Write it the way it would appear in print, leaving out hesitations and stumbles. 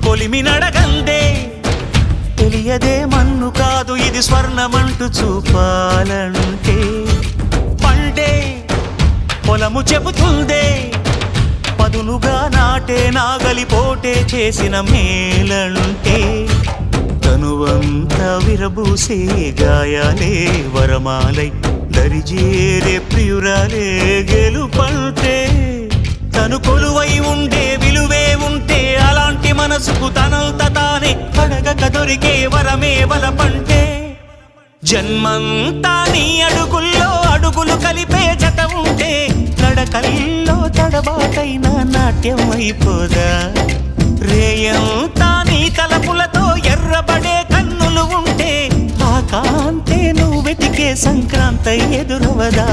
కొలిమి నడగందే తెలియదే మన్ను కాదు ఇది స్వర్ణమంటూ చూపాలంటే పండే పొలము చెబుతుందే పదునుగా నాటే నాగలిపోటే చేసిన మేలంటే తనువంతా విరబూసే గాయాలే వరమాలై దరిజేరే ప్రియురాలే గెలుపంటే తను కొలువై ఉండే విలువే ఉంటే అలాంటి మనసుకు తనంత తానే అడగక దొరికే వరమే వలపంటే జన్మంతా నీ అడుగుల్లో అడుగులు కలిపే జత ఉంటే నడకల్లో తడబాటైన నాట్యం అయిపోదా రేయంతా నీ తలపులతో ఎర్రబడే కన్నులు ఉంటే ఆ కాంతే నువ్వు వెతికే సంక్రాంతి ఎదురవదా